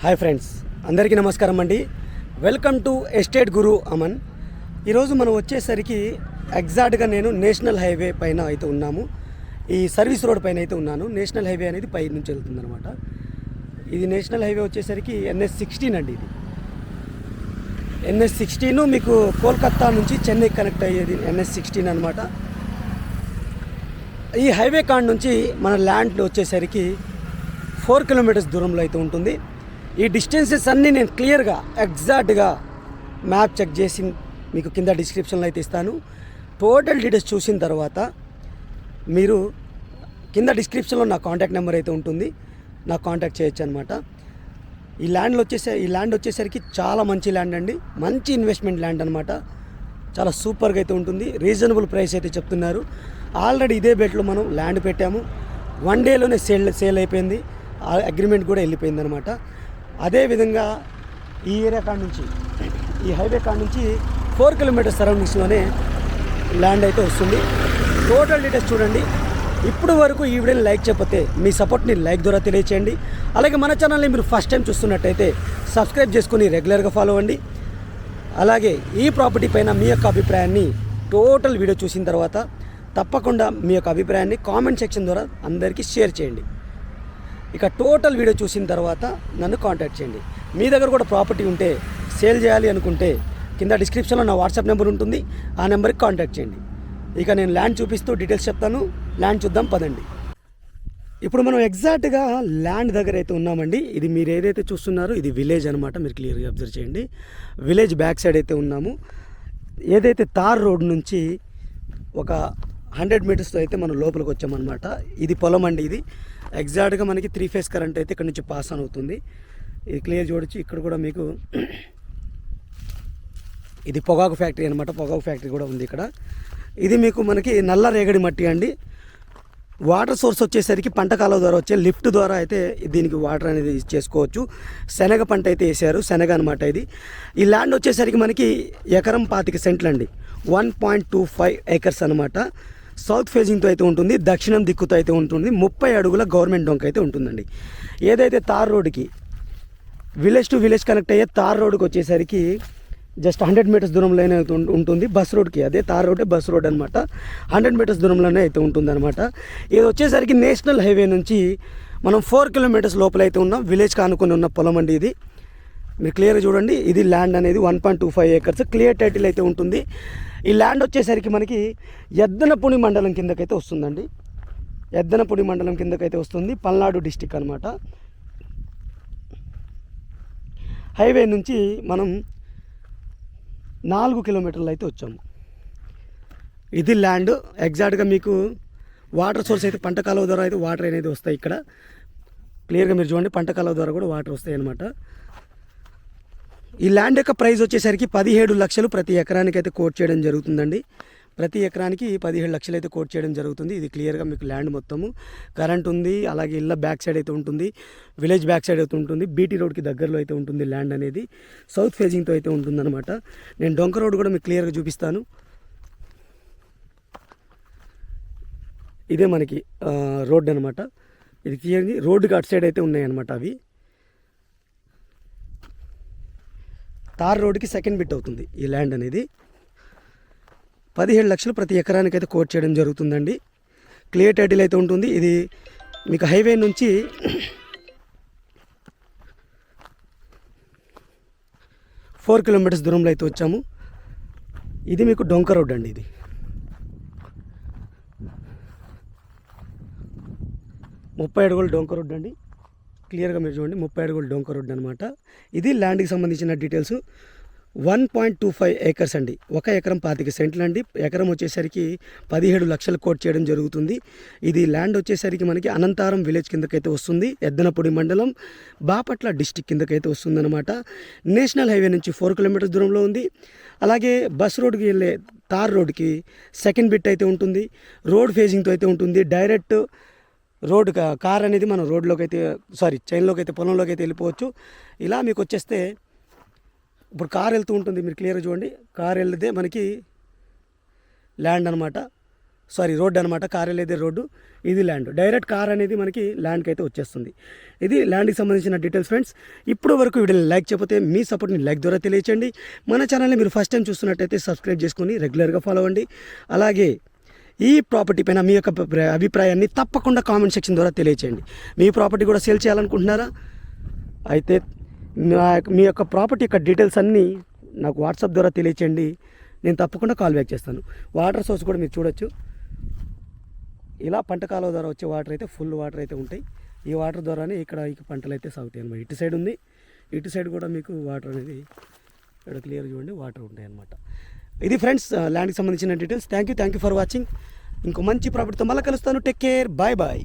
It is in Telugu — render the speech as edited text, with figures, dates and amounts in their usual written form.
హాయ్ ఫ్రెండ్స్, అందరికీ నమస్కారం అండి. వెల్కమ్ టు ఎస్టేట్ గురు అమన్. ఈరోజు మనం వచ్చేసరికి ఎగ్జాక్ట్గా నేను నేషనల్ హైవే పైన అయితే ఉన్నాము. ఈ సర్వీస్ రోడ్ పైన అయితే ఉన్నాను. నేషనల్ హైవే అనేది పై నుంచి వెళ్తుందన్నమాట. ఇది నేషనల్ హైవే వచ్చేసరికి NH16 అండి. ఇది NH16 మీకు కోల్కత్తా నుంచి చెన్నై కనెక్ట్ అయ్యేది NH16 అనమాట. ఈ హైవే కాడ నుంచి మన ల్యాండ్ వచ్చేసరికి 4 కిలోమీటర్స్ దూరంలో అయితే ఉంటుంది. ఈ డిస్టెన్సెస్ అన్నీ నేను క్లియర్గా ఎగ్జాక్ట్గా మ్యాప్ చెక్ చేసి మీకు కింద డిస్క్రిప్షన్లో అయితే ఇస్తాను. టోటల్ డీటెయిల్స్ చూసిన తర్వాత మీరు కింద డిస్క్రిప్షన్లో నా కాంటాక్ట్ నెంబర్ అయితే ఉంటుంది, నాకు కాంటాక్ట్ చేయొచ్చు అనమాట. ఈ ల్యాండ్ వచ్చేసరికి చాలా మంచి ల్యాండ్ అండి. మంచి ఇన్వెస్ట్మెంట్ ల్యాండ్ అనమాట. చాలా సూపర్గా అయితే ఉంటుంది. రీజనబుల్ ప్రైస్ అయితే చెప్తున్నారు. ఆల్రెడీ ఇదే బెట్లో మనం ల్యాండ్ పెట్టాము. 1 డేలోనే సేల్ అయిపోయింది. అగ్రిమెంట్ కూడా వెళ్ళిపోయింది అనమాట. అదేవిధంగా ఈ ఏరియా కాడ నుంచి, ఈ హైవే కాడ నుంచి 4 కిలోమీటర్స్ సరౌండింగ్స్లోనే ల్యాండ్ అయితే వస్తుంది. టోటల్ డీటెయిల్స్ చూడండి. ఇప్పుడు వరకు ఈ వీడియోని లైక్ చేయకపోతే మీ సపోర్ట్ని లైక్ ద్వారా తెలియచేయండి. అలాగే మన ఛానల్ని మీరు ఫస్ట్ టైం చూస్తున్నట్టయితే సబ్స్క్రైబ్ చేసుకుని రెగ్యులర్గా ఫాలో అవ్వండి. అలాగే ఈ ప్రాపర్టీ పైన మీ యొక్క అభిప్రాయాన్ని టోటల్ వీడియో చూసిన తర్వాత తప్పకుండా మీ యొక్క అభిప్రాయాన్ని కామెంట్ సెక్షన్ ద్వారా అందరికీ షేర్ చేయండి. ఇక టోటల్ వీడియో చూసిన తర్వాత నన్ను కాంటాక్ట్ చేయండి. మీ దగ్గర కూడా ప్రాపర్టీ ఉంటే, సేల్ చేయాలి అనుకుంటే కింద డిస్క్రిప్షన్లో నా వాట్సాప్ నెంబర్ ఉంటుంది. ఆ నెంబర్కి కాంటాక్ట్ చేయండి. ఇక నేను ల్యాండ్ చూపిస్తూ డీటెయిల్స్ చెప్తాను. ల్యాండ్ చూద్దాం పదండి. ఇప్పుడు మనం ఎగ్జాక్ట్గా ల్యాండ్ దగ్గర అయితే ఉన్నామండి. ఇది మీరు ఏదైతే చూస్తున్నారో ఇది విలేజ్ అనమాట. మీరు క్లియర్గా అబ్జర్వ్ చేయండి. విలేజ్ బ్యాక్ సైడ్ అయితే ఉన్నాము. ఏదైతే తార్ రోడ్ నుంచి ఒక 100 మీటర్స్తో అయితే మనం లోపలికి వచ్చామన్నమాట. ఇది పొలం అండి. ఇది ఎగ్జాక్ట్గా మనకి 3 ఫేజ్ కరెంట్ అయితే ఇక్కడ నుంచి పాస్ ఆన్ అవుతుంది. ఇది క్లియర్ చూడొచ్చు. ఇక్కడ కూడా మీకు ఇది పొగాకు ఫ్యాక్టరీ అనమాట. పొగాకు ఫ్యాక్టరీ కూడా ఉంది ఇక్కడ. ఇది మీకు మనకి నల్ల రేగడి మట్టి అండి. వాటర్ సోర్స్ వచ్చేసరికి పంట కాలువ ద్వారా వచ్చే లిఫ్ట్ ద్వారా అయితే దీనికి వాటర్ అనేది చేసుకోవచ్చు. శనగ పంట అయితే వేసారు, శనగ అనమాట ఇది. ఈ ల్యాండ్ వచ్చేసరికి మనకి ఎకరం 25 సెంట్లు అండి. 1.25 ఏకర్స్ అనమాట. సౌత్ ఫేజింగ్తో అయితే ఉంటుంది, దక్షిణం దిక్కుతో అయితే ఉంటుంది. 30 అడుగుల గవర్నమెంట్ డొంక అయితే ఉంటుందండి. ఏదైతే తార్ రోడ్కి విలేజ్ టు విలేజ్ కనెక్ట్ అయ్యే తార్ రోడ్కి వచ్చేసరికి జస్ట్ 100 మీటర్స్ దూరంలోనే ఉంటుంది. బస్ రోడ్కి అదే తార్ రోడ్డే బస్ రోడ్ అనమాట. 100 మీటర్స్ దూరంలోనే అయితే ఉంటుంది అనమాట. ఇది వచ్చేసరికి నేషనల్ హైవే నుంచి మనం 4 కిలోమీటర్స్ లోపల అయితే ఉన్నాం. విలేజ్కి ఆనుకొని ఉన్న పొలం అండి ఇది. మీరు క్లియర్గా చూడండి. ఇది ల్యాండ్ అనేది 1.25 ఏకర్స్ క్లియర్ టైటిల్ అయితే ఉంటుంది. ఈ ల్యాండ్ వచ్చేసరికి మనకి ఎద్దనపూడి మండలం కిందకైతే వస్తుందండి. ఎద్దనపూడి మండలం కిందకైతే వస్తుంది. పల్నాడు డిస్టిక్ అనమాట. హైవే నుంచి మనం 4 కిలోమీటర్లు అయితే వచ్చాము. ఇది ల్యాండ్. ఎగ్జాక్ట్గా మీకు వాటర్ సోర్స్ అయితే పంట కాలువ ద్వారా అయితే వాటర్ అనేది వస్తాయి. ఇక్కడ క్లియర్గా మీరు చూడండి. పంట కాలువ ద్వారా కూడా వాటర్ వస్తాయి అన్నమాట. ఈ ల్యాండ్ యొక్క ప్రైస్ వచ్చేసరికి 17 లక్షలు ప్రతి ఎకరానికి అయితే కోట్ చేయడం జరుగుతుందండి. ప్రతి ఎకరానికి 17 లక్షలు అయితే కోట్ చేయడం జరుగుతుంది. ఇది క్లియర్గా మీకు ల్యాండ్ మొత్తము కరెంట్ ఉంది. అలాగే ఇళ్ళ బ్యాక్ సైడ్ అయితే ఉంటుంది. విలేజ్ బ్యాక్ సైడ్ అయితే ఉంటుంది. బీటీ రోడ్కి దగ్గరలో అయితే ఉంటుంది ల్యాండ్ అనేది. సౌత్ ఫేజింగ్తో అయితే ఉంటుందన్నమాట. నేను డొంక రోడ్ కూడా మీకు క్లియర్గా చూపిస్తాను. ఇదే మనకి రోడ్ అనమాట. ఇది క్లియర్గా రోడ్డుకి అటు సైడ్ అయితే ఉన్నాయి అనమాట. అవి తార్ రోడ్కి సెకండ్ బిట్ అవుతుంది ఈ ల్యాండ్ అనేది. 17 లక్షలు ప్రతి ఎకరానికి అయితే కోట్ చేయడం జరుగుతుందండి. క్లియర్ టైటిల్ అయితే ఉంటుంది. ఇది మీకు హైవే నుంచి 4 కిలోమీటర్స్ దూరంలో అయితే వచ్చాము. ఇది మీకు డొంక రోడ్ అండి. ఇది 30 అడుగుల డొంక రోడ్ అండి. క్లియర్గా మీరు చూడండి. 30 అడుగుల డొంక రోడ్ అనమాట. ఇది ల్యాండ్కి సంబంధించిన డీటెయిల్స్. 1.25 ఏకర్స్ అండి. 1 ఎకరం 25 సెంట్లు అండి. ఎకరం వచ్చేసరికి 17 లక్షలు కోట్ చేయడం జరుగుతుంది. ఇది ల్యాండ్ వచ్చేసరికి మనకి అనంతారం విలేజ్ కిందకైతే వస్తుంది. ఎద్దనపూడి మండలం, బాపట్ల డిస్టిక్ కిందకైతే వస్తుంది అనమాట. నేషనల్ హైవే నుంచి 4 కిలోమీటర్స్ దూరంలో ఉంది. అలాగే బస్ రోడ్కి వెళ్ళే తార్ రోడ్కి సెకండ్ బిట్ అయితే ఉంటుంది. రోడ్ ఫేజింగ్తో అయితే ఉంటుంది. డైరెక్ట్ రోడ్ కార్ అనేది మనం రోడ్లోకి అయితే చైన్లోకి అయితే పొలంలోకి అయితే వెళ్ళిపోవచ్చు. ఇలా మీకు వచ్చేస్తే ఇప్పుడు కార్ వెళ్తూ ఉంటుంది. మీరు క్లియర్గా చూడండి. కార్ వెళ్తే మనకి ల్యాండ్ అనమాట. రోడ్ అనమాట, కార్ వెళ్ళేది రోడ్డు, ఇది ల్యాండ్. డైరెక్ట్ కార్ అనేది మనకి ల్యాండ్కి అయితే వచ్చేస్తుంది. ఇది ల్యాండ్కి సంబంధించిన డీటెయిల్స్ ఫ్రెండ్స్. ఇప్పుడు వరకు వీడియోని లైక్ చేయకపోతే మీ సపోర్ట్ని లైక్ ద్వారా తెలియచేయండి. మన ఛానల్ని మీరు ఫస్ట్ టైం చూస్తున్నట్టయితే సబ్స్క్రైబ్ చేసుకొని రెగ్యులర్గా ఫాలో అవ్వండి. అలాగే ఈ ప్రాపర్టీ పైన మీ యొక్క అభిప్రాయాన్ని తప్పకుండా కామెంట్ సెక్షన్ ద్వారా తెలియచేయండి. మీ ప్రాపర్టీ కూడా సేల్ చేయాలనుకుంటున్నారా? అయితే మీ యొక్క ప్రాపర్టీ యొక్క డీటెయిల్స్ అన్నీ నాకు వాట్సాప్ ద్వారా తెలియచేయండి. నేను తప్పకుండా కాల్ బ్యాక్ చేస్తాను. వాటర్ సోర్స్ కూడా మీరు చూడొచ్చు. ఇలా పంట కాలువ ద్వారా వచ్చే వాటర్ అయితే ఫుల్ వాటర్ అయితే ఉంటాయి. ఈ వాటర్ ద్వారానే ఇక్కడ పంటలు అయితే సాగుతాయి అన్నమాట. ఇటు సైడ్ ఉంది, ఇటు సైడ్ కూడా మీకు వాటర్ అనేది ఇక్కడ క్లియర్ చూడండి, వాటర్ ఉంటాయి అన్నమాట. ఇది ఫ్రెండ్స్ ల్యాండ్కి సంబంధించిన details. Thank you for watching. ఇంకో మంచి ప్రాపర్టీతో మళ్ళీ కలుస్తాను. Take care, bye bye.